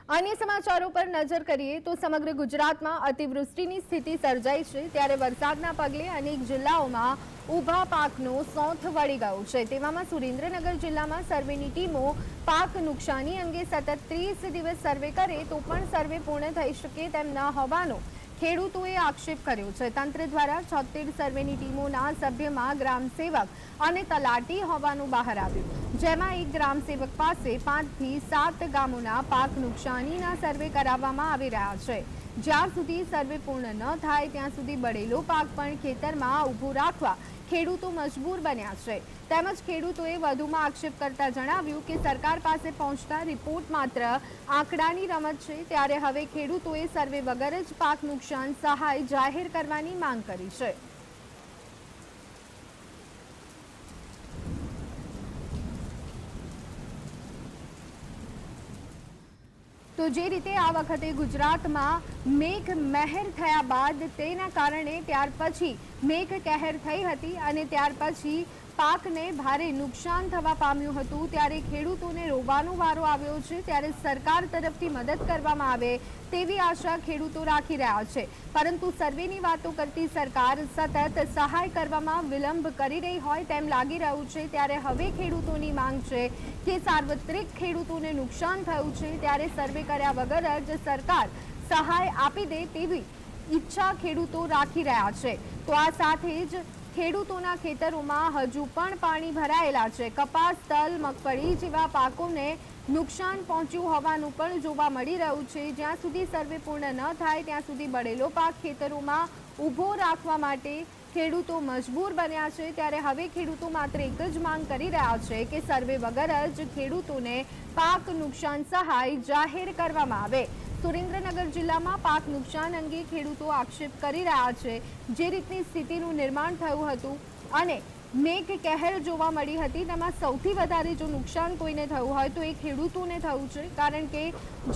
अन्य समाचारों पर नजर करिए तो समग्र गुजरात में अतिवृष्टिની સ્થિતિ સર્જાઈ છે ત્યારે વરસાદના પગલે અનેક જિલ્લાઓમાં ઊભા પાકનો સોંથ વળી ગયો છે। તેવામાં સુરેન્દ્રનગર જિલ્લામાં સર્વેની ટીમો પાક નુકસાની અંગે સતત 30 દિવસ સર્વે કરે તો પણ સર્વે પૂર્ણ થઈ શકે તેમ ન હોવાનો ખેડૂતોએ આક્ષેપ કર્યો છે। તંત્ર દ્વારા 76 સર્વેની ટીમોના સભ્યમાં ગ્રામ સેવક અને તલાટી હોવાનું બહાર આવ્યું, જેમાં એક ગ્રામ સેવક પાસે 5 થી 7 ગામોના પાક નુકસાનીના સર્વે કરાવવામાં આવી રહ્યા છે। જ્યાં સુધી સર્વે પૂર્ણ ન થાય ત્યાં સુધી બળેલો પાક પણ ખેતરમાં ઊભો રાખવા ખેડૂતો મજબૂર બન્યા છે। તેમજ ખેડૂતોએ વધુમાં આક્ષેપ કરતા જણાવ્યું કે સરકાર પાસે પહોંચતા રિપોર્ટ માત્ર આંકડાની રમત છે, ત્યારે હવે ખેડૂતોએ સર્વે વગર જ પાક નુકસાન સહાય જાહેર કરવાની માંગ કરી છે। તો જે રીતે આ વખતે ગુજરાતમાં મેઘ મહેર થયા બાદ તેના કારણે ત્યાર પછી મેઘ કહેર થઈ હતી અને ત્યાર પછી પાકને ભારે નુકસાન થવા પામ્યું હતું, ત્યારે ખેડૂતોને રોવાનો વારો આવ્યો છે। ત્યારે સરકાર તરફથી મદદ કરવામાં આવે તેવી આશા ખેડૂતો રાખી રહ્યા છે, પરંતુ સર્વેની વાતો કરતી સરકાર સતત સહાય કરવામાં વિલંબ કરી રહી હોય તેમ લાગી રહ્યું છે। ત્યારે હવે ખેડૂતોની માંગ છે કે સાર્વત્રિક ખેડૂતોને નુકસાન થયું છે ત્યારે સર્વે કર્યા વગર જ સરકાર સહાય આપી દે તેવી ઈચ્છા ખેડૂતો રાખી રહ્યા છે। તો આ સાથે જ ખેડૂતોના ખેતરોમાં હજુ પણ પાણી ભરાયેલા છે। કપાસ, તલ, મગફળી જેવા પાકોને નુકસાન પહોંચ્યું હોવાનું પણ જોવા મળી રહ્યું છે। જ્યાં સુધી સર્વે પૂર્ણ ન થાય ત્યાં સુધી બળેલો પાક ખેતરોમાં ઊભો રાખવા માટે ખેડૂતો મજબૂર બન્યા છે। ત્યારે હવે ખેડૂતો માત્ર એક જ માંગ કરી રહ્યા છે કે સર્વે વગર જ ખેડૂતોને પાક નુકસાન સહાય જાહેર કરવામાં આવે। સુરેન્દ્રનગર જિલ્લામાં પાક નુકસાન અંગે ખેડૂતો આક્ષેપ કરી રહ્યા છે। જે રીતની સ્થિતિનું નિર્માણ થયું હતું અને મેઘ કહેર જોવા મળી હતી તેમાં સૌથી વધારે જો નુકસાન કોઈને થયું હોય તો એ ખેડૂતોને થયું છે, કારણ કે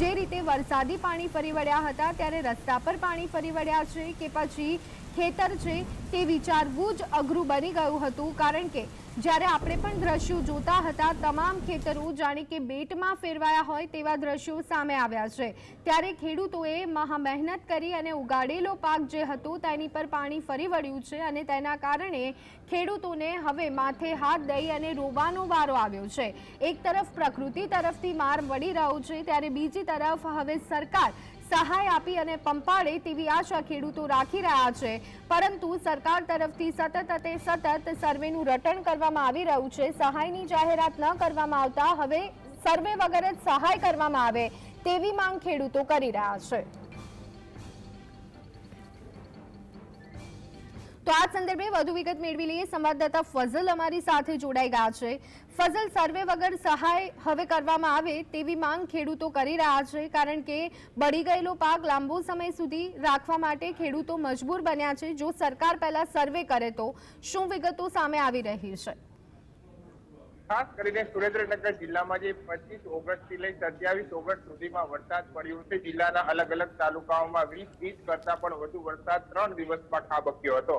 જે રીતે વરસાદી પાણી ફરી વળ્યા હતા ત્યારે રસ્તા પર પાણી ફરી વળ્યા છે કે પછી ખેતર છે તે વિચારવું જ અઘરું બની ગયું હતું, કારણ કે જ્યારે આપણે પણ દ્રશ્યો જોતા હતા તમામ ખેતરો જાણે કે બેટમાં ફેરવાયા હોય તેવા દ્રશ્યો સામે આવ્યા છે। ત્યારે ખેડૂતોએ મહા મહેનત કરી અને ઉગાડેલો પાક જે હતો તેની પર પાણી ફરી વળ્યું છે અને તેના કારણે ખેડૂતોને હવે માથે હાથ દઈ અને રોવાનો વારો આવ્યો છે। એક તરફ પ્રકૃતિ તરફથી માર વળી રહ્યો છે ત્યારે બીજી તરફ હવે સરકાર સહાય આપી અને પંપાડે તેવી આશા ખેડૂતો રાખી રહ્યા છે, પરંતુ સરકાર તરફથી સતત સર્વેનું રટણ કરવામાં આવી રહ્યું છે। સહાયની જાહેરાત ન કરવામાં આવતા હવે સર્વે વગર જ સહાય કરવામાં આવે તેવી માંગ ખેડૂતો કરી રહ્યા છે। તો આ સંદર્ભે વધુ વિગત મેળવી લઈએ। સંવાદદાતા ફઝલ અમારી સાથે જોડાઈ ગયા છે। ફઝલ, સર્વે વગર સહાય હવે કરવામાં આવે તેવી માંગ ખેડૂતો કરી રહ્યા છે, કારણ કે બળી ગયેલો પાક લાંબો સમય સુધી રાખવા માટે ખેડૂતો મજબૂર બન્યા છે। જો સરકાર પહેલા સર્વે કરે તો શું વિગતો સામે આવી રહી છે? ખાસ કરીને સુરેન્દ્રનગર જિલ્લામાં જે 25 ઓગસ્ટથી લઈ 27 ઓગસ્ટ સુધીમાં વરસાદ પડ્યો છે, જિલ્લાના અલગ અલગ તાલુકાઓમાં 20 ઇંચ કરતા પણ વધુ વરસાદ 3 દિવસમાં ખાબક્યો હતો,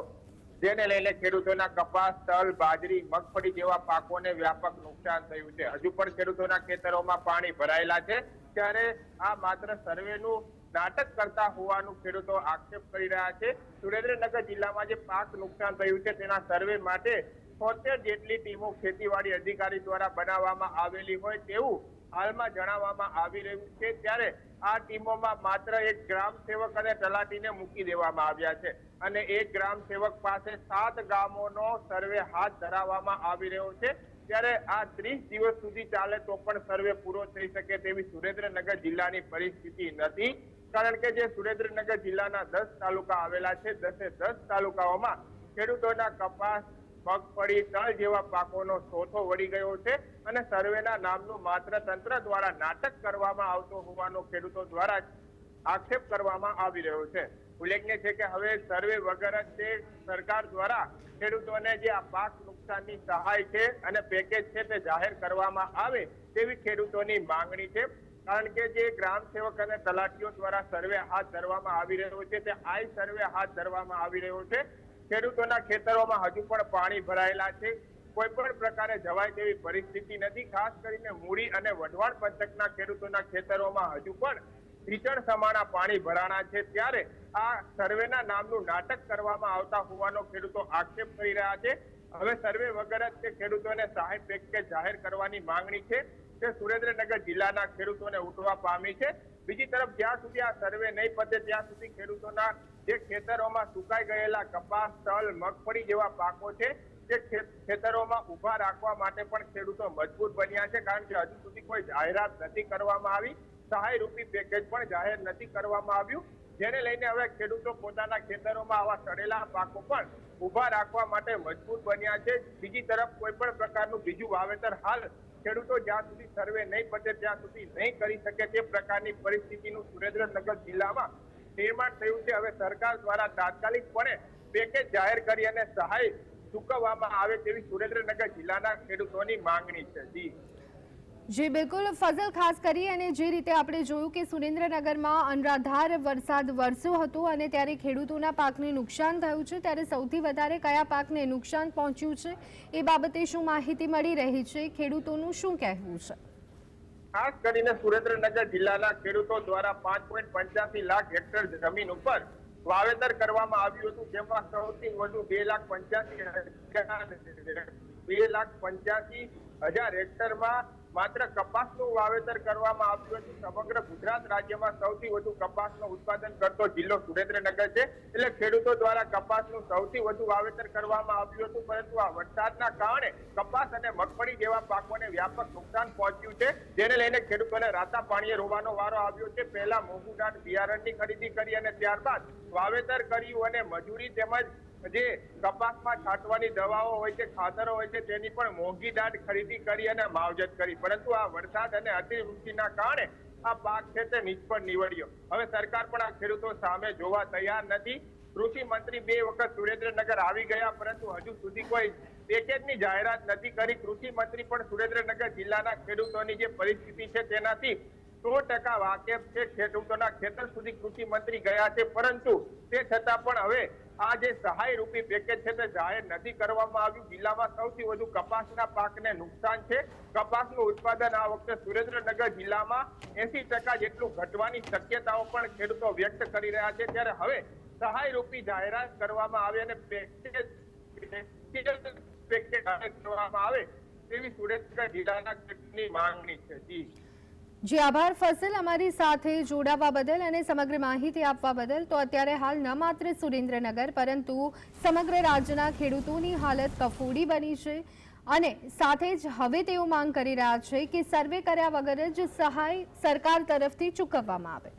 જેને લઈને ખેડૂતોના કપાસ, તલ, બાજરી, મગફળી જેવા પાકોને વ્યાપક નુકસાન થયું છે। હજુ પણ ખેડૂતોના ખેતરોમાં પાણી ભરાયેલા છે, ત્યારે આ માત્ર સર્વેનું નાટક કરતા હોવાનું ખેડૂતો આક્ષેપ કરી રહ્યા છે। સુરેન્દ્રનગર જિલ્લામાં જે પાક નુકસાન થયું છે તેના સર્વે માટે 70 જેટલી ટીમો ખેતીવાડી અધિકારી દ્વારા બનાવવામાં આવેલી હોય તેવું હાલમાં જણાવવામાં આવી રહ્યું છે। ત્યારે આ ટીમોમાં માત્ર એક ગ્રામ સેવક અને તલાટીને મૂકી દેવામાં આવ્યા છે અને એક ગ્રામ સેવક પાસે 7 ગામોનો સર્વે હાથ ધરાવવામાં આવી રહ્યો છે। ત્યારે આ 30 દિવસ સુધી ચાલે તો પણ સર્વે પૂરો થઈ શકે તેવી સુરેન્દ્રનગર જિલ્લાની પરિસ્થિતિ નથી, કારણ કે જે સુરેન્દ્રનગર જિલ્લાના 10 તાલુકા આવેલા છે, 10 તાલુકાઓમાં ખેડૂતોના કપાસ, મગફળી, તલ જેવા પાકોનો સોથો વળી ગયો છે અને સર્વેના નામનું માત્ર તંત્ર દ્વારા નાટક કરવામાં આવતો હોવાનો ખેડૂતો દ્વારા આક્ષેપ કરવામાં આવી રહ્યો છે। ઉલ્લેખનીય છે કે હવે સર્વે વગર જ સરકાર દ્વારા ખેડૂતોને જે આ પાક નુકસાનની સહાય છે અને પેકેજ છે તે જાહેર કરવામાં આવે તેવી ખેડૂતોની માંગણી છે, કારણ કે જે ગ્રામ સેવક અને તલાટીઓ દ્વારા સર્વે હાથ ધરવામાં આવી રહ્યો છે તે આઈ સર્વે હાથ ધરવામાં આવી રહ્યો છે। ખેડૂતોના ખેતરોમાં હજુ પણ પાણી ભરાયેલા છે, કોઈ પણ પ્રકારે જવાય તેવી પરિસ્થિતિ નથી. ખાસ કરીને મૂળી અને વઢવાણ પંથકના ખેડૂતોના ખેતરોમાં હજુ પણ ભીષણ સમાણા પાણી ભરાણા છે. ત્યારે આ સર્વેના નામનું નાટક કરવામાં આવતા હોવાનો ખેડૂતો આક્ષેપ કરી રહ્યા છે. હવે સર્વે વગર જ તે ખેડૂતોને સહાય પેકેજ જાહેર કરવાની માંગણી છે તે સુરેન્દ્રનગર જિલ્લાના ખેડૂતોને ઉઠવા પામી છે. બીજી તરફ જ્યાં સુધી આ સર્વે નહીં પતે ત્યાં સુધી ખેડૂતોના જે ખેતરોમાં સુકાઈ ગયેલા કપાસ, તલ, મગફળી જેવા પાકો છે તે ખેતરોમાં ઉભા રાખવા માટે પણ ખેડૂતો મજબૂર બન્યા છે. કારણ કે હજુ સુધી કોઈ જાહેરાત નથી કરવામાં આવી, સહાય રૂપી પેકેજ પણ જાહેર નથી કરવામાં આવ્યું, જેને લઈને હવે ખેડૂતો પોતાના ખેતરોમાં આવા સડેલા પાકો પણ ઉભા રાખવા માટે મજબૂર બન્યા છે. બીજી તરફ કોઈ પણ પ્રકારનું બીજું વાવેતર હાલ ખેડૂતો જ્યાં સુધી સર્વે નહીં પતે ત્યાં સુધી નહીં કરી શકે તે પ્રકારની પરિસ્થિતિનું સુરેન્દ્રનગર જિલ્લામાં નિર્માણ થયું છે. હવે સરકાર દ્વારા તાત્કાલિકપણે પેકેજ જાહેર કરી અને સહાય ચૂકવવામાં આવે તેવી સુરેન્દ્રનગર જિલ્લાના ખેડૂતોની માંગણી છે. જી બિલકુલ ફઝલ, ખાસ કરી અને જે રીતે આપણે જોયું કે સુરેન્દ્રનગરમાં અનરાધાર વરસાદ વરસ્યો હતો અને ત્યારે ખેડૂતોના પાકને નુકસાન થયું છે, ત્યારે સૌથી વધારે કયા પાકને નુકસાન પહોંચ્યું છે એ બાબતે શું માહિતી મળી રહી છે? ખેડૂતોનું શું કહેવું છે? ખાસ કરીને સુરેન્દ્રનગર જિલ્લાના ખેડૂતો દ્વારા 5.85 લાખ હેક્ટર જમીન ઉપર વાવેતર કરવામાં આવ્યું હતું, જેમાં સૌથી વધુ 2,85,000 હેક્ટરમાં માત્ર કપાસનું વાવેતર કરવામાં આવ્યું હતું. સમગ્ર ગુજરાત રાજ્યમાં સૌથી વધુ કપાસનું ઉત્પાદન કરતો જિલ્લો સુરેન્દ્રનગર છે, એટલે ખેડૂતો દ્વારા કપાસનું સૌથી વધુ વાવેતર કરવામાં આવ્યું હતું. પરંતુ આ વરસાદના કારણે કપાસ અને મગફળી જેવા પાકોને વ્યાપક નુકસાન પહોંચ્યું છે, જેને લઈને ખેડૂતોને રાતા પાણીએ રોવાનો વારો આવ્યો છે. પહેલા મોંઘું દાટ બિયારણની ખરીદી કરી અને ત્યારબાદ વાવેતર કર્યું અને મજૂરી તેમજ જે કપાસમાં છાંટવાની દવાઓ હોય છે, ખાતરો હોય છે, તેની પણ મોંઘી દાટ ખરીદી કરી અને માવજત કરી. પરંતુ આ વરસાદ અને અતિવૃષ્ટિના કારણે આ પાક છે તે નિષ્ફળ નીવડ્યો. હવે સરકાર પણ આ ખેડૂતો સામે જોવા તૈયાર નથી. કૃષિ મંત્રી 2 વખત સુરેન્દ્રનગર આવી ગયા, પરંતુ હજુ સુધી કોઈ પેકેજની જાહેરાત નથી કરી. કૃષિ મંત્રી પણ સુરેન્દ્રનગર જિલ્લાના ખેડૂતોની જે પરિસ્થિતિ છે તેનાથી 100% વાકેફ છે. ખેડૂતોના ખેતર સુધી કૃષિ મંત્રી ગયા છે, પરંતુ તે છતાં પણ હવે આ જે સહાય રૂપી પેકેજ છે તે જાહેર નથી કરવામાં આવ્યું. જિલ્લામાં સૌથી વધુ કપાસના પાકને નુકસાન છે. કપાસનું ઉત્પાદન આ વખતે સુરેન્દ્રનગર જિલ્લામાં 80% જેટલું ઘટવાની શક્યતાઓ પણ ખેડૂતો વ્યક્ત કરી રહ્યા છે. ત્યારે હવે સહાય રૂપી જાહેરાત કરવામાં આવે અને પેકેજ કરવામાં આવે તેવી સુરેન્દ્રનગર જિલ્લાના ખેડૂતોની માંગણી છે. જી આભાર ફઝલ, અમારી સાથે જોડાવા બદલ અને સમગ્ર માહિતી આપવા બદલ. તો અત્યારે હાલ ન માત્ર સુરેન્દ્રનગર પરંતુ સમગ્ર રાજ્યના ખેડૂતોની હાલત કફોડી બની છે અને સાથે જ હવે તેઓ માંગ કરી રહ્યા છે કે સર્વે કર્યા વગર જ સહાય સરકાર તરફથી ચૂકવવામાં આવે.